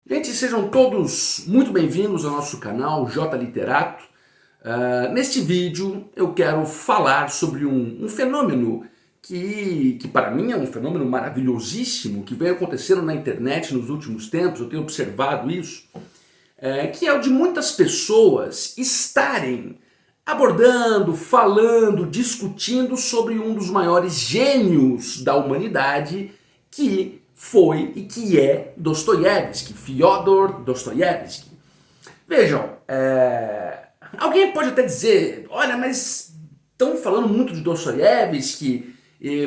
Gente, sejam todos muito bem-vindos ao nosso canal J Literato. Neste vídeo eu quero falar sobre um fenômeno que para mim é um fenômeno maravilhosíssimo, que vem acontecendo na internet nos últimos tempos, eu tenho observado isso, que é o de muitas pessoas estarem abordando, falando, discutindo sobre um dos maiores gênios da humanidade, que foi e que é Dostoiévski, Fyodor Dostoiévski. Vejam, alguém pode até dizer, olha, mas estão falando muito de Dostoiévski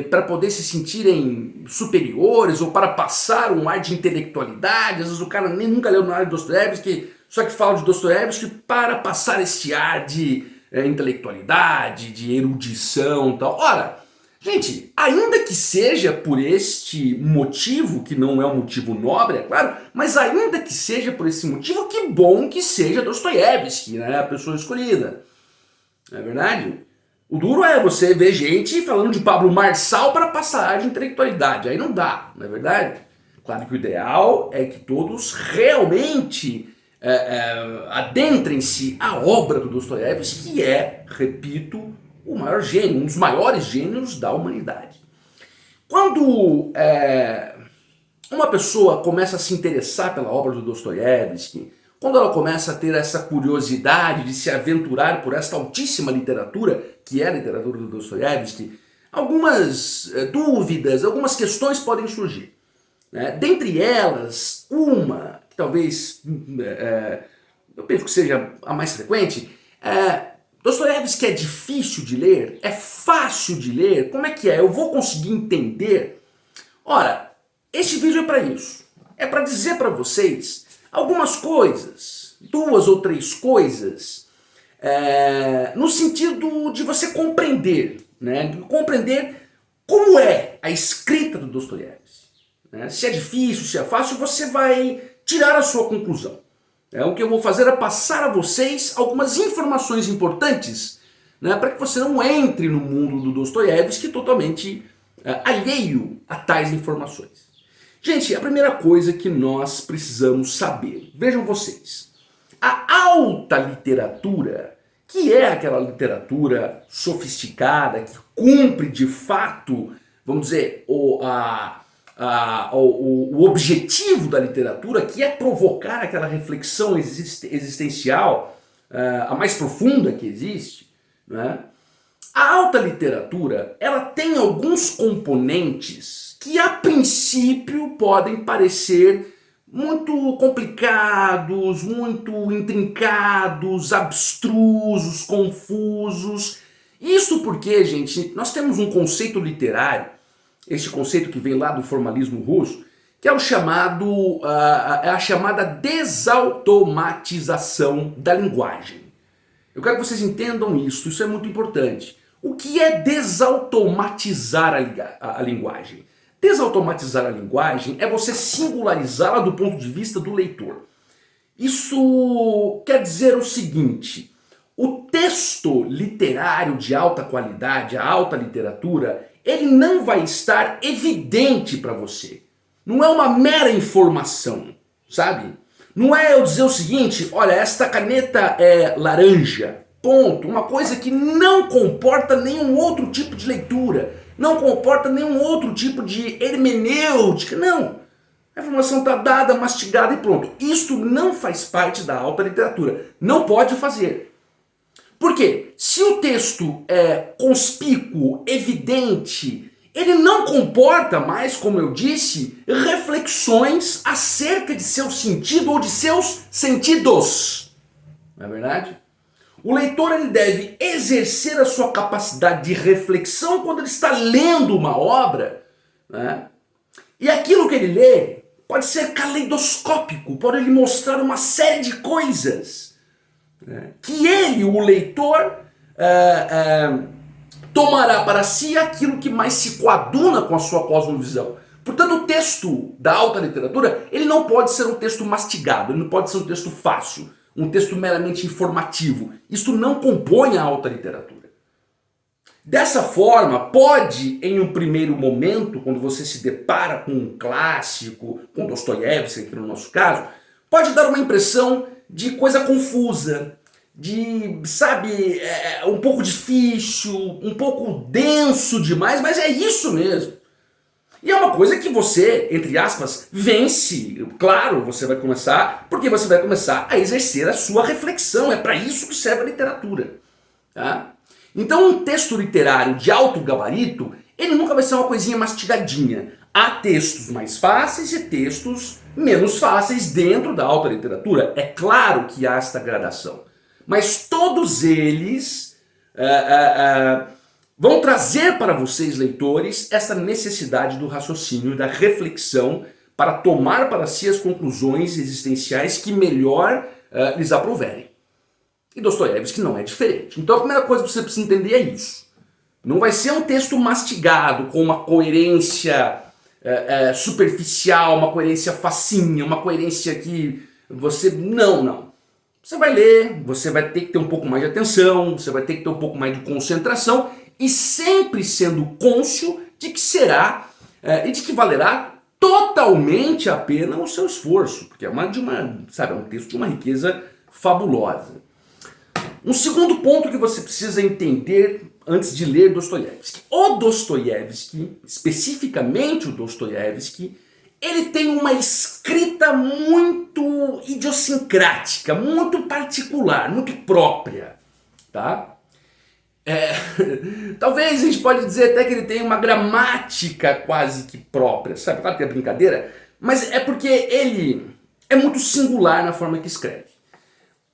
para poder se sentirem superiores ou para passar um ar de intelectualidade. Às vezes o cara nem nunca leu nada de Dostoiévski, só que fala de Dostoiévski para passar este ar de intelectualidade, de erudição e tal. Ora, gente, ainda que seja por este motivo, que não é um motivo nobre, é claro, mas ainda que seja por esse motivo, que bom que seja Dostoiévski, né, a pessoa escolhida. Não é verdade? O duro é você ver gente falando de Pablo Marçal para passar de intelectualidade. Aí não dá, não é verdade? Claro que o ideal é que todos realmente adentrem-se à obra do Dostoiévski, que é, repito, o maior gênio, um dos maiores gênios da humanidade. Quando uma pessoa começa a se interessar pela obra do Dostoiévski, quando ela começa a ter essa curiosidade de se aventurar por esta altíssima literatura, que é a literatura do Dostoiévski, algumas dúvidas, algumas questões podem surgir. Dentre elas, uma que talvez eu penso que seja a mais frequente, Dostoiévski é difícil de ler? É fácil de ler? Como é que é? Eu vou conseguir entender? Ora, este vídeo é para isso. É para dizer para vocês algumas coisas, 2 ou 3 coisas, no sentido de você compreender, né? Compreender como é a escrita do Dostoiévski. Se é difícil, se é fácil, você vai tirar a sua conclusão. O que eu vou fazer é passar a vocês algumas informações importantes, né, para que você não entre no mundo do Dostoiévski totalmente alheio a tais informações. Gente, a primeira coisa que nós precisamos saber, vejam vocês, a alta literatura, que é aquela literatura sofisticada, que cumpre de fato, vamos dizer, o objetivo da literatura, que é provocar aquela reflexão existencial, a mais profunda que existe, né? A alta literatura, ela tem alguns componentes que a princípio podem parecer muito complicados, muito intrincados, abstrusos, confusos. Isso porque, gente, nós temos um conceito literário, este conceito que vem lá do formalismo russo, que é o chamado, a chamada desautomatização da linguagem. Eu quero que vocês entendam isso é muito importante. O que é desautomatizar a linguagem? Desautomatizar a linguagem é você singularizá-la do ponto de vista do leitor. Isso quer dizer o seguinte: o texto literário de alta qualidade, a alta literatura, ele não vai estar evidente para você. Não é uma mera informação, sabe? Não é eu dizer o seguinte, olha, esta caneta é laranja, ponto. Uma coisa que não comporta nenhum outro tipo de leitura, não comporta nenhum outro tipo de hermenêutica, não. A informação está dada, mastigada e pronto. Isto não faz parte da alta literatura, não pode fazer. Por quê? Se o texto é conspícuo, evidente, ele não comporta mais, como eu disse, reflexões acerca de seu sentido ou de seus sentidos. Não é verdade? O leitor ele deve exercer a sua capacidade de reflexão quando ele está lendo uma obra, né? E aquilo que ele lê pode ser caleidoscópico, pode lhe mostrar uma série de coisas, né, que ele, o leitor, tomará para si aquilo que mais se coaduna com a sua cosmovisão. Portanto, o texto da alta literatura, ele não pode ser um texto mastigado, ele não pode ser um texto fácil, um texto meramente informativo. Isto não compõe a alta literatura. Dessa forma, pode, em um primeiro momento, quando você se depara com um clássico, com Dostoiévski aqui no nosso caso, pode dar uma impressão de coisa confusa, de, sabe, um pouco difícil, um pouco denso demais, mas é isso mesmo. E é uma coisa que você, entre aspas, vence. Claro, você vai começar, porque você vai começar a exercer a sua reflexão. É para isso que serve a literatura. Tá? Então um texto literário de alto gabarito, ele nunca vai ser uma coisinha mastigadinha. Há textos mais fáceis e textos menos fáceis dentro da alta literatura. É claro que há esta gradação. Mas todos eles vão trazer para vocês, leitores, essa necessidade do raciocínio, da reflexão, para tomar para si as conclusões existenciais que melhor lhes aprouverem. E Dostoiévski não é diferente. Então a primeira coisa que você precisa entender é isso. Não vai ser um texto mastigado, com uma coerência superficial, uma coerência facinha, uma coerência que você... Não. Você vai ler, você vai ter que ter um pouco mais de atenção, você vai ter que ter um pouco mais de concentração, e sempre sendo cônscio de que será e de que valerá totalmente a pena o seu esforço, porque é um texto de uma riqueza fabulosa. Um segundo ponto que você precisa entender antes de ler Dostoiévski. O Dostoiévski, especificamente o Dostoiévski, ele tem uma escrita muito idiosincrática, muito particular, muito própria, tá? Talvez a gente pode dizer até que ele tem uma gramática quase que própria, sabe? Claro que é brincadeira, mas é porque ele é muito singular na forma que escreve.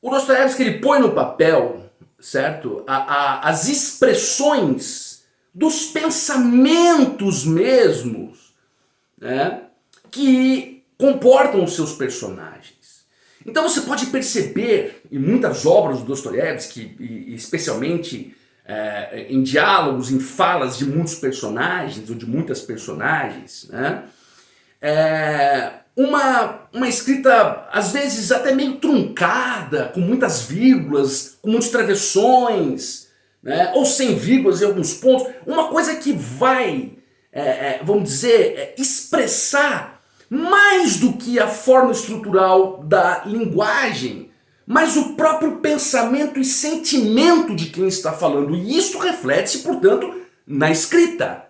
O Dostoiévski, ele põe no papel, certo, as expressões dos pensamentos mesmos, né, que comportam os seus personagens. Então você pode perceber em muitas obras do Dostoiévski, e especialmente em diálogos, em falas de muitos personagens, ou de muitas personagens, né, uma escrita, às vezes, até meio truncada, com muitas vírgulas, com muitos travessões, né, ou sem vírgulas em alguns pontos. Uma coisa que vai, vamos dizer, expressar mais do que a forma estrutural da linguagem, mas o próprio pensamento e sentimento de quem está falando. E isso reflete-se, portanto, na escrita,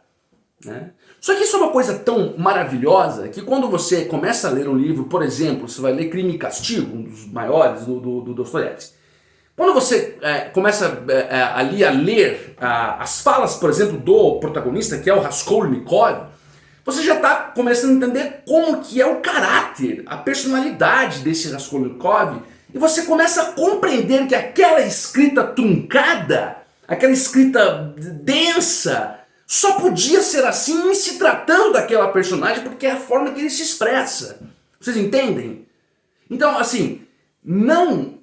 né? Só que isso é uma coisa tão maravilhosa que quando você começa a ler um livro, por exemplo, você vai ler Crime e Castigo, um dos maiores do Dostoiévski. Quando você começa ali a ler as falas, por exemplo, do protagonista, que é o Raskolnikov, você já está começando a entender como que é o caráter, a personalidade desse Raskolnikov, e você começa a compreender que aquela escrita truncada, aquela escrita densa, só podia ser assim em se tratando daquela personagem, porque é a forma que ele se expressa. Vocês entendem? Então, assim, não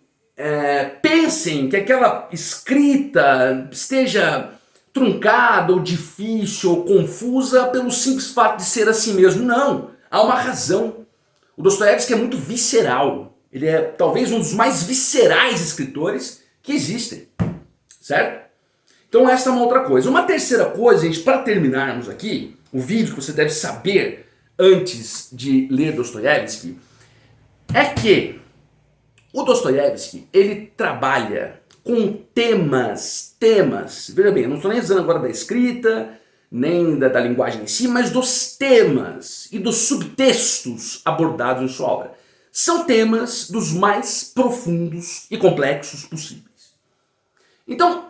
pensem que aquela escrita esteja truncada, ou difícil, ou confusa pelo simples fato de ser assim mesmo. Não, há uma razão. O Dostoiévski é muito visceral. Ele é talvez um dos mais viscerais escritores que existem, certo? Então essa é uma outra coisa. Uma terceira coisa, gente, para terminarmos aqui, o vídeo que você deve saber antes de ler Dostoiévski, é que o Dostoiévski, ele trabalha com temas, veja bem, eu não estou nem dizendo agora da escrita, nem da linguagem em si, mas dos temas e dos subtextos abordados em sua obra. São temas dos mais profundos e complexos possíveis. Então,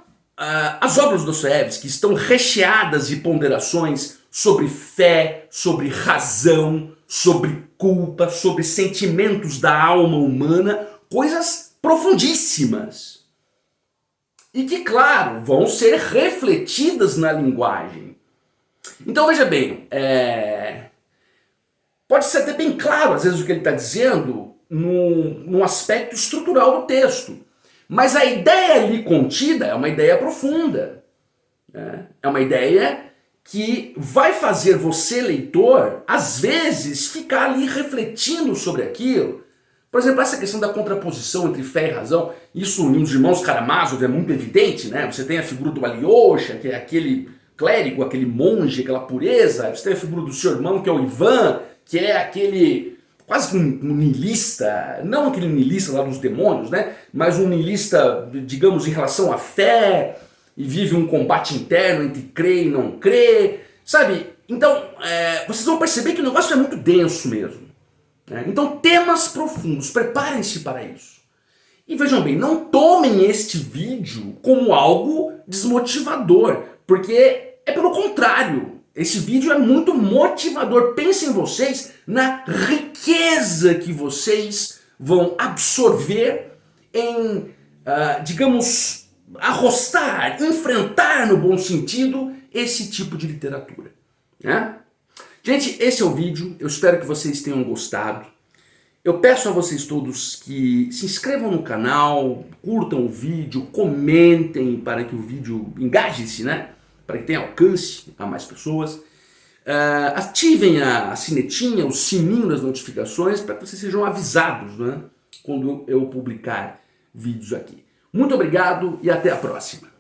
as obras do Dostoiévski estão recheadas de ponderações sobre fé, sobre razão, sobre culpa, sobre sentimentos da alma humana, coisas profundíssimas. E que, claro, vão ser refletidas na linguagem. Então veja bem, pode ser até bem claro às vezes o que ele está dizendo no aspecto estrutural do texto. Mas a ideia ali contida é uma ideia profunda. É uma ideia que vai fazer você, leitor, às vezes ficar ali refletindo sobre aquilo. Por exemplo, essa questão da contraposição entre fé e razão, isso nos Irmãos Karamazov é muito evidente, né? Você tem a figura do Alyosha, que é aquele clérigo, aquele monge, aquela pureza. Você tem a figura do seu irmão, que é o Ivan, que é aquele quase que um niilista, não aquele niilista lá dos demônios, né? Mas um niilista, digamos, em relação à fé, e vive um combate interno entre crer e não crer, sabe? Então, vocês vão perceber que o negócio é muito denso mesmo. Né? Então, temas profundos, preparem-se para isso. E vejam bem, não tomem este vídeo como algo desmotivador, porque é pelo contrário. Esse vídeo é muito motivador. Pensem vocês na riqueza que vocês vão absorver em, digamos, arrostar, enfrentar no bom sentido esse tipo de literatura. Né? Gente, esse é o vídeo. Eu espero que vocês tenham gostado. Eu peço a vocês todos que se inscrevam no canal, curtam o vídeo, comentem para que o vídeo engaje-se, né? Para que tenha alcance a mais pessoas. Ativem a sinetinha, o sininho das notificações para que vocês sejam avisados, né? Quando eu publicar vídeos aqui. Muito obrigado e até a próxima.